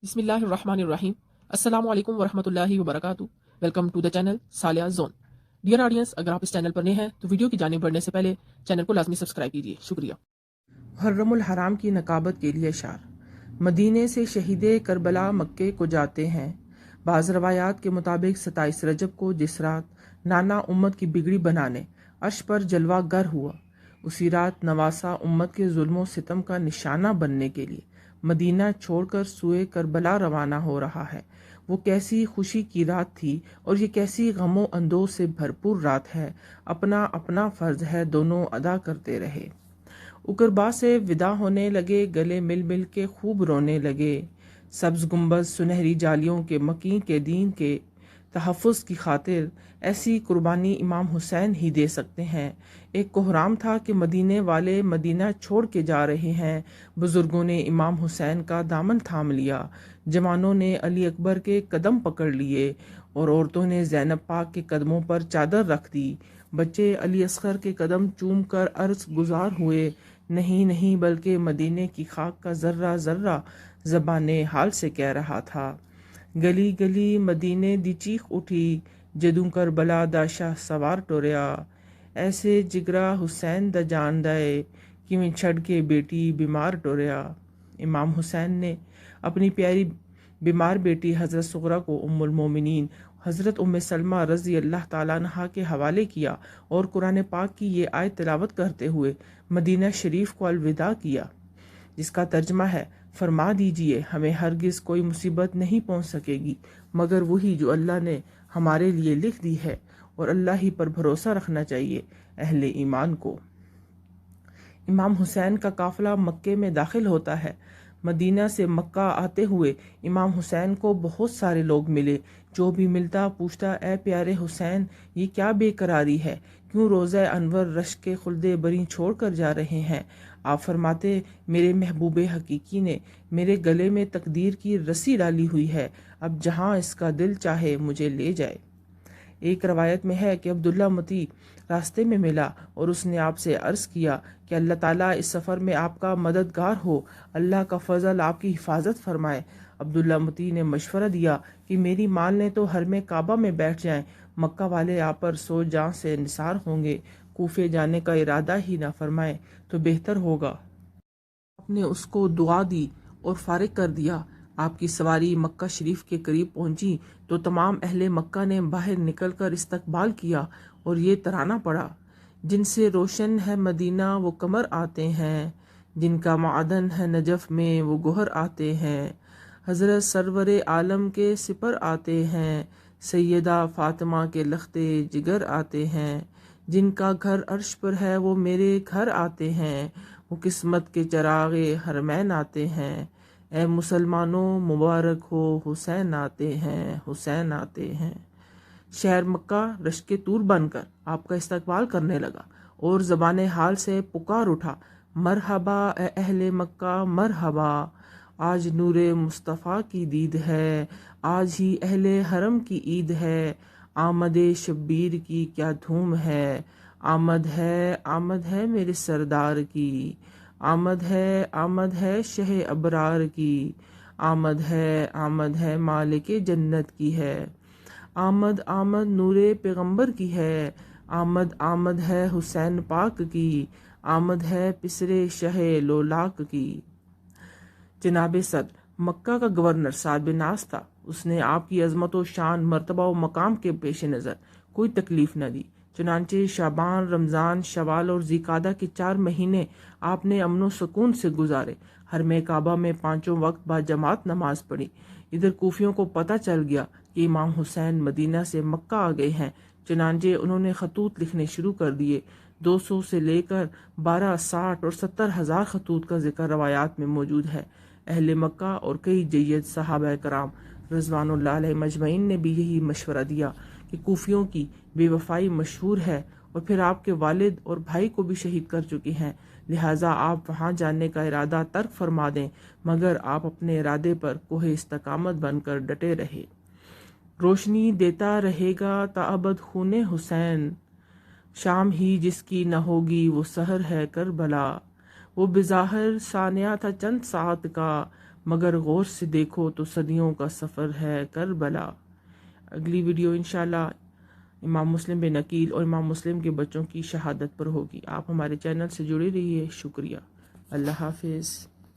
بسم اللہ الرحمن الرحیم. السلام علیکم ورحمۃ اللہ وبرکاتہ. Welcome to the channel Saliha zone. Dear audience, اگر آپ اس چینل پر نئے ہیں تو ویڈیو کی جانب بڑھنے سے پہلے چینل کو لازمی سبسکرائب کیجیے. شکریہ. محرم الحرام کی نقابت کے لیے اشعار. مدینے سے شہید کربلا مکے کو جاتے ہیں. بعض روایات کے مطابق 27 رجب کو جس رات نانا امت کی بگڑی بنانے عرش پر جلوہ گر ہوا، اسی رات نواسا امت کے ظلم و ستم کا نشانہ بننے کے لیے مدینہ چھوڑ کر سوئے کربلا روانہ ہو رہا ہے. وہ کیسی خوشی کی رات تھی اور یہ کیسی غم و اندوز سے بھرپور رات ہے. اپنا اپنا فرض ہے، دونوں ادا کرتے رہے. اقربا سے ودا ہونے لگے، گلے مل مل کے خوب رونے لگے. سبز گنبد سنہری جالیوں کے مکیں کے دین کے تحفظ کی خاطر ایسی قربانی امام حسین ہی دے سکتے ہیں. ایک کوہرام تھا کہ مدینے والے مدینہ چھوڑ کے جا رہے ہیں. بزرگوں نے امام حسین کا دامن تھام لیا، جوانوں نے علی اکبر کے قدم پکڑ لیے اور عورتوں نے زینب پاک کے قدموں پر چادر رکھ دی. بچے علی اصغر کے قدم چوم کر عرض گزار ہوئے، نہیں نہیں بلکہ مدینے کی خاک کا ذرہ ذرہ زبان حال سے کہہ رہا تھا. گلی گلی مدینے دی چیخ اٹھی، جدوں کربلا دا شاہ سوار ٹوریا. ایسے جگرا حسین دا جان دائے، کیویں چھڑ کے بیٹی بیمار ٹوریا. امام حسین نے اپنی پیاری بیمار بیٹی حضرت صغرا کو ام المومنین حضرت ام سلمہ رضی اللہ تعالیٰ عنہا کے حوالے کیا اور قرآن پاک کی یہ آیت تلاوت کرتے ہوئے مدینہ شریف کو الوداع کیا، جس کا ترجمہ ہے: فرما دیجئے ہمیں ہرگز کوئی مصیبت نہیں پہنچ سکے گی مگر وہی جو اللہ نے ہمارے لیے لکھ دی ہے، اور اللہ ہی پر بھروسہ رکھنا چاہیے اہل ایمان کو. امام حسین کا قافلہ مکے میں داخل ہوتا ہے. مدینہ سے مکہ آتے ہوئے امام حسین کو بہت سارے لوگ ملے. جو بھی ملتا پوچھتا، اے پیارے حسین، یہ کیا بے قراری ہے؟ کیوں روضہ انور رشک خلد بری چھوڑ کر جا رہے ہیں؟ آپ فرماتے، میرے محبوب حقیقی نے میرے گلے میں تقدیر کی رسی ڈالی ہوئی ہے، اب جہاں اس کا دل چاہے مجھے لے جائے. ایک روایت میں ہے کہ عبداللہ متی راستے میں ملا اور اس نے آپ سے عرض کیا کہ اللہ تعالیٰ اس سفر میں آپ کا مددگار ہو، اللہ کا فضل آپ کی حفاظت فرمائے. عبداللہ متی نے مشورہ دیا کہ میری مان لیں تو حرم کعبہ میں بیٹھ جائیں، مکہ والے آپ پر سو جان سے نثار ہوں گے. کوفے جانے کا ارادہ ہی نہ فرمائیں تو بہتر ہوگا. آپ نے اس کو دعا دی اور فارغ کر دیا. آپ کی سواری مکہ شریف کے قریب پہنچی تو تمام اہل مکہ نے باہر نکل کر استقبال کیا اور یہ ترانہ پڑا: جن سے روشن ہے مدینہ وہ قمر آتے ہیں، جن کا معدن ہے نجف میں وہ گوہر آتے ہیں. حضرت سرور عالم کے سپر آتے ہیں، سیدہ فاطمہ کے لختے جگر آتے ہیں. جن کا گھر عرش پر ہے وہ میرے گھر آتے ہیں، وہ قسمت کے چراغ حرمین آتے ہیں. اے مسلمانوں مبارک ہو، حسین آتے ہیں، حسین آتے ہیں. شہر مکہ رشک طور بن کر آپ کا استقبال کرنے لگا اور زبان حال سے پکار اٹھا: مرحبا اے اہل مکہ، مرحبا. آج نور مصطفیٰ کی دید ہے، آج ہی اہل حرم کی عید ہے. آمد شبیر کی کیا دھوم ہے، آمد ہے میرے سردار کی. آمد ہے شہ ابرار کی. آمد ہے مالک جنت کی ہے. آمد نور پیغمبر کی ہے. آمد ہے حسین پاک کی. آمد ہے پسرے شہ لولاک کی. جناب صدر مکہ کا گورنر سعد بن ناس تھا. اس نے آپ کی عظمت و شان، مرتبہ و مقام کے پیش نظر کوئی تکلیف نہ دی. چنانچہ شعبان، رمضان، شوال اور ذوالقعدہ کے 4 مہینے آپ نے امن و سکون سے گزارے. حرم کعبہ میں 5 وقت با جماعت نماز پڑھی. ادھر کوفیوں کو پتہ چل گیا کہ امام حسین مدینہ سے مکہ آ گئے ہیں. چنانچہ انہوں نے خطوط لکھنے شروع کر دیے. 200 سے لے کر 12، 60 اور 70 ہزار خطوط کا ذکر روایات میں موجود ہے. اہل مکہ اور کئی جید صحابہ کرام رضوان اللہ علیہ مجمعین نے بھی یہی مشورہ دیا کہ کوفیوں کی بے وفائی مشہور ہے اور پھر آپ کے والد اور بھائی کو بھی شہید کر چکے ہیں، لہٰذا آپ وہاں جانے کا ارادہ ترک فرما دیں، مگر آپ اپنے ارادے پر کوہ استقامت بن کر ڈٹے رہے. روشنی دیتا رہے گا تا ابد خون حسین، شام ہی جس کی نہ ہوگی وہ سحر ہے کربلا. وہ بظاہر سانیہ تھا چند ساعت کا، مگر غور سے دیکھو تو صدیوں کا سفر ہے کربلا۔ اگلی ویڈیو انشاءاللہ امام مسلم بن عقیل اور امام مسلم کے بچوں کی شہادت پر ہوگی۔ آپ ہمارے چینل سے جڑے رہیے، شکریہ، اللہ حافظ۔